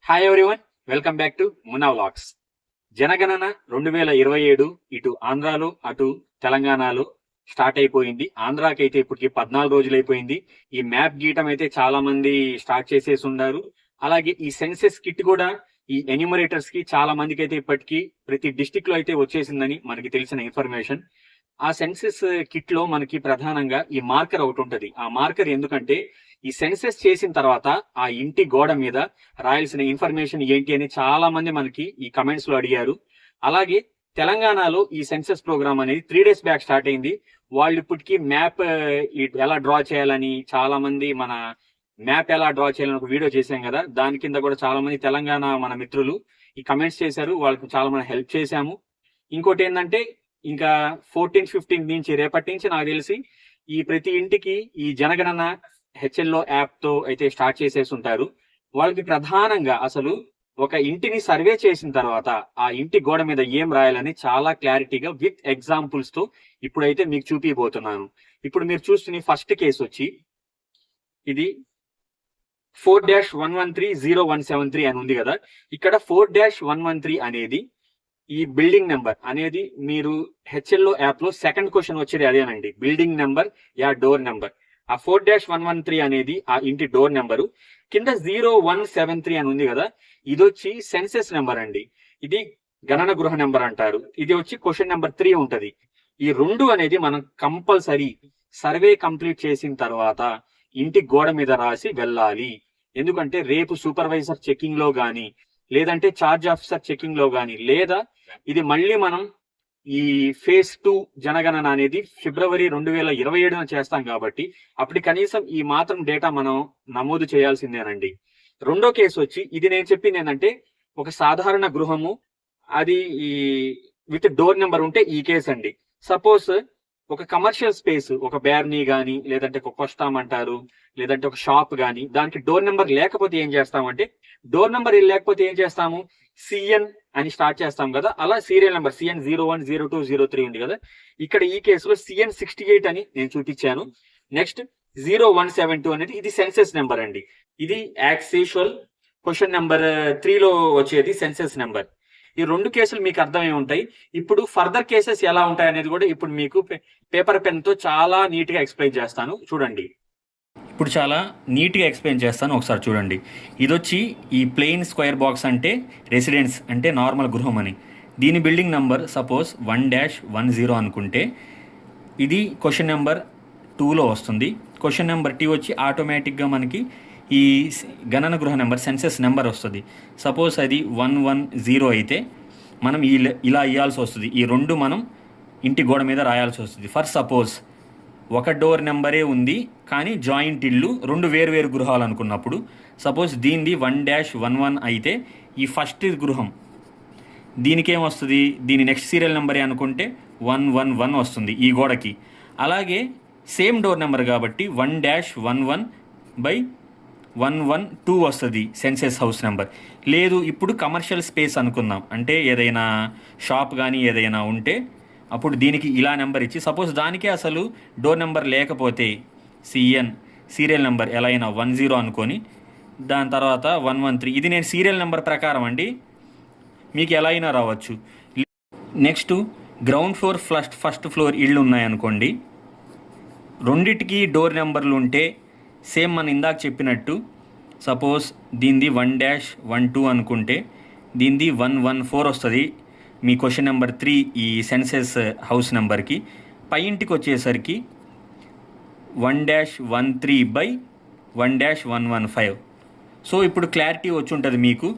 Hi everyone, welcome back to Munna vlogs. జనగణన 2027 ఇటు ఆంధ్రాలో అటు తెలంగాణలో స్టార్ట్ అయిపోయింది. ఆంధ్రాకి అయితే ఇప్పటికి 14 రోజులు అయిపోయింది. ఈ మ్యాప్ గీయటం అయితే చాలా మంది స్టార్ట్ చేసేసి ఉన్నారు. అలాగే ఈ సెన్సెస్ కిట్ కూడా ఈ ఎన్యూమరేటర్స్ కి చాలా మందికి అయితే ఇప్పటికీ ప్రతి డిస్టిక్ లో అయితే వచ్చేసిందని మనకి తెలిసిన ఇన్ఫర్మేషన్. ఆ సెన్సెస్ కిట్ లో మనకి ప్రధానంగా ఈ మార్కర్ ఒకటి ఉంటది. ఆ మార్కర్ ఎందుకంటే ఈ సెన్సెస్ చేసిన తర్వాత ఆ ఇంటి గోడ మీద రాయాల్సిన ఇన్ఫర్మేషన్ ఏంటి అని చాలా మంది మనకి ఈ కమెంట్స్ లో అడిగారు. అలాగే తెలంగాణలో ఈ సెన్సెస్ ప్రోగ్రామ్ అనేది 3 days బ్యాక్ స్టార్ట్ అయింది. వాళ్ళు ఇప్పటికి మ్యాప్ ఎలా డ్రా చేయాలని చాలా మంది మన మ్యాప్ ఎలా డ్రా చేయాలని ఒక వీడియో చేశాం కదా, దాని కింద కూడా చాలా మంది తెలంగాణ మన మిత్రులు ఈ కమెంట్స్ చేశారు. వాళ్ళకి చాలా మంది హెల్ప్ చేశాము. ఇంకోటి ఏంటంటే ఇంకా 14, 15 నుంచి రేపటి నుంచి నాకు తెలిసి ఈ ప్రతి ఇంటికి ఈ జనగణన హెచ్ఎల్ఓ యాప్ తో అయితే స్టార్ట్ చేసేసి ఉంటారు. వాళ్ళకి ప్రధానంగా అసలు ఒక ఇంటిని సర్వే చేసిన తర్వాత ఆ ఇంటి గోడ మీద ఏం రాయాలని చాలా క్లారిటీగా విత్ ఎగ్జాంపుల్స్ తో ఇప్పుడైతే మీకు చూపిపోతున్నాను. ఇప్పుడు మీరు చూస్తున్న ఫస్ట్ కేసు వచ్చి ఇది 4-113-0173 అని ఉంది కదా. ఇక్కడ 4-113 అనేది ఈ బిల్డింగ్ నెంబర్ అనేది మీరు హెచ్ఎల్ఓ యాప్ లో సెకండ్ క్వశ్చన్ వచ్చేది అదేనండి, building number yeah door number. ఆ 4-113 అనేది ఆ ఇంటి డోర్ నెంబరు. కింద 0173 అని ఉంది కదా, ఇది వచ్చి సెన్సెస్ నెంబర్ అండి. ఇది గణన గృహ నెంబర్ అంటారు. ఇది వచ్చి క్వశ్చన్ నెంబర్ 3 ఉంటది. ఈ రెండు అనేది మనం కంపల్సరీ సర్వే కంప్లీట్ చేసిన తర్వాత ఇంటి గోడ మీద రాసి వెళ్ళాలి. ఎందుకంటే రేపు సూపర్వైజర్ చెకింగ్ లో గాని లేదంటే చార్జ్ ఆఫీసర్ చెకింగ్ లో గాని లేదా ఇది మళ్ళీ మనం ఈ ఫేజ్ 2 జనగణన అనేది ఫిబ్రవరి 2027 చేస్తాం కాబట్టి అప్పుడు కనీసం ఈ మాత్రం డేటా మనం నమోదు చేయాల్సిందేనండి. రెండో కేసు వచ్చి ఇది నేను చెప్పింది ఏంటంటే ఒక సాధారణ గృహము, అది ఈ విత్ డోర్ నెంబర్ ఉంటే ఈ కేసు అండి. సపోజ్ ఒక కమర్షియల్ స్పేస్, ఒక బ్యార్నీ గానీ లేదంటే ఒక కొస్టాం అంటారు లేదంటే ఒక షాప్ గానీ, దానికి డోర్ నెంబర్ లేకపోతే ఏం చేస్తామంటే డోర్ నెంబర్ లేకపోతే ఏం చేస్తాము, సిఎన్ అని స్టార్ట్ చేస్తాం కదా, అలా సీరియల్ నెంబర్ CN 01, 02, 03 ఉంది కదా. ఇక్కడ ఈ కేసులో CN 68 అని నేను చూపించాను. నెక్స్ట్ 0172 అనేది ఇది సెన్సెస్ నెంబర్ అండి. ఇది యాక్సేషువల్ క్వశ్చన్ నెంబర్ 3 లో వచ్చేది సెన్సెస్ నెంబర్. ఈ రెండు కేసులు మీకు అర్థమై ఉంటాయి. ఇప్పుడు ఫర్దర్ కేసెస్ ఎలా ఉంటాయి అనేది కూడా ఇప్పుడు మీకు పేపర్ పెన్ తో చాలా నీట్ గా ఎక్స్ప్లెయిన్ చేస్తాను. చూడండి, ఇప్పుడు చాలా నీట్గా ఎక్స్ప్లెయిన్ చేస్తాను, ఒకసారి చూడండి. ఇది వచ్చి ఈ ప్లెయిన్ స్క్వేర్ బాక్స్ అంటే రెసిడెన్స్ అంటే నార్మల్ గృహం అని. దీని బిల్డింగ్ నెంబర్ సపోజ్ 1-10 అనుకుంటే ఇది క్వశ్చన్ నెంబర్ 2లో వస్తుంది. క్వశ్చన్ నెంబర్ 2 వచ్చి ఆటోమేటిక్గా మనకి ఈ గణన గృహ నెంబర్ సెన్సెస్ నెంబర్ వస్తుంది. సపోజ్ అది 110 అయితే మనం ఇలా ఇవ్వాల్సి వస్తుంది. ఈ రెండు మనం ఇంటి గోడ మీద రాయాల్సి వస్తుంది. ఫర్ సపోజ్ ఒక డోర్ నెంబరే ఉంది కానీ జాయింట్ ఇల్లు, రెండు వేరు గృహాలు అనుకున్నప్పుడు సపోజ్ దీనిది 1-11 అయితే ఈ ఫస్ట్ గృహం దీనికేమొస్తుంది, దీని నెక్స్ట్ సీరియల్ నెంబరే అనుకుంటే 111 వస్తుంది ఈ గోడకి. అలాగే సేమ్ డోర్ నెంబర్ కాబట్టి 1-11/112 వస్తుంది సెన్సెస్ హౌస్ నెంబర్. లేదు ఇప్పుడు కమర్షియల్ స్పేస్ అనుకుందాం, అంటే ఏదైనా షాప్ కానీ ఏదైనా ఉంటే అప్పుడు దీనికి ఇలా నెంబర్ ఇచ్చి సపోజ్ దానికే అసలు డోర్ నెంబర్ లేకపోతే CN సీరియల్ నెంబర్ ఎలా అయినా 10 అనుకొని దాని తర్వాత 113. ఇది నేను సీరియల్ నెంబర్ ప్రకారం అండి, మీకు ఎలా అయినా రావచ్చు. Next ground floor first floor ఇళ్ళు ఉన్నాయనుకోండి, రెండిటికి డోర్ నెంబర్లు ఉంటే సేమ్ మనం ఇందాక చెప్పినట్టు సపోజ్ దీనిది 1-12 అనుకుంటే దీనిది 114 వస్తుంది మీ క్వశ్చన్ నెంబర్ 3 ఈ సెన్సెస్ హౌస్ నెంబర్కి. పై ఇంటికి వచ్చేసరికి 1-13/1-115. సో ఇప్పుడు క్లారిటీ వచ్చి ఉంటుంది మీకు.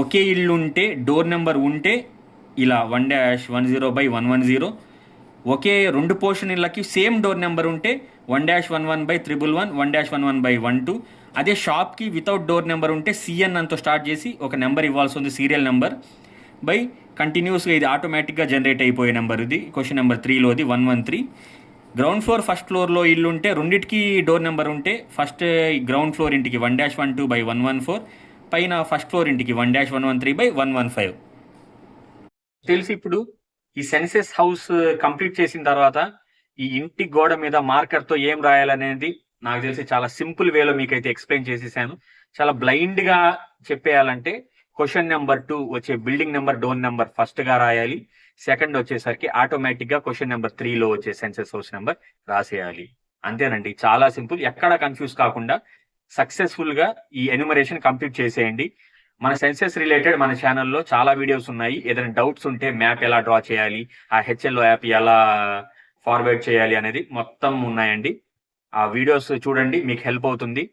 ఒకే ఇల్లు ఉంటే డోర్ నెంబర్ ఉంటే ఇలా 1-10/110. ఒకే రెండు పోర్షన్ ఇళ్ళకి సేమ్ డోర్ నెంబర్ ఉంటే 1-11/111, 1-11/12. అదే షాప్కి వితౌట్ డోర్ నెంబర్ ఉంటే CN అంతా స్టార్ట్ చేసి ఒక నెంబర్ ఇవ్వాల్సి ఉంది, సీరియల్ నెంబర్ బై కంటిన్యూస్గా ఇది ఆటోమేటిక్గా జనరేట్ అయిపోయే నెంబర్. ఇది క్వశ్చన్ నెంబర్ 3లోది 113. గ్రౌండ్ ఫ్లోర్ ఫస్ట్ ఫ్లోర్లో ఇల్లు ఉంటే రెండింటికి డోర్ నెంబర్ ఉంటే ఫస్ట్ గ్రౌండ్ ఫ్లోర్ ఇంటికి 1-12/114, పైన ఫస్ట్ ఫ్లోర్ ఇంటికి 1-113/115. తెలిసి ఇప్పుడు ఈ సెన్సెస్ హౌస్ కంప్లీట్ చేసిన తర్వాత ఈ ఇంటి గోడ మీద మార్కర్తో ఏం రాయాలనేది నాకు తెలిసి చాలా సింపుల్ వేలో మీకైతే ఎక్స్ప్లెయిన్ చేసేసాను. చాలా బ్లైండ్ గా చెప్పేయాలంటే క్వశ్చన్ నెంబర్ 2 వచ్చే building number door number first గా రాయాలి. సెకండ్ వచ్చేసరికి ఆటోమేటిక్ గా క్వశ్చన్ నెంబర్ 3 లో వచ్చే సెన్సస్ హౌస్ నెంబర్ రాసేయాలి. అంతేనండి, చాలా సింపుల్. ఎక్కడ కన్ఫ్యూజ్ కాకుండా సక్సెస్ఫుల్ గా ఈ ఎన్యూమరేషన్ కంప్లీట్ చేసేయండి. మన సెన్సెస్ రిలేటెడ్ మన ఛానల్లో చాలా వీడియోస్ ఉన్నాయి. ఏదైనా డౌట్స్ ఉంటే మ్యాప్ ఎలా డ్రా చేయాలి, ఆ హెచ్ఎల్ఓ యాప్ ఎలా ఫార్వర్డ్ చేయాలి అనేది మొత్తం ఉన్నాయండి. ఆ వీడియోస్ చూడండి, మీకు హెల్ప్ అవుతుంది.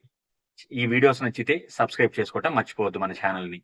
ఈ వీడియోస్ నచ్చితే సబ్స్క్రైబ్ చేసుకోవటం మర్చిపోవద్దు మన ఛానల్ని.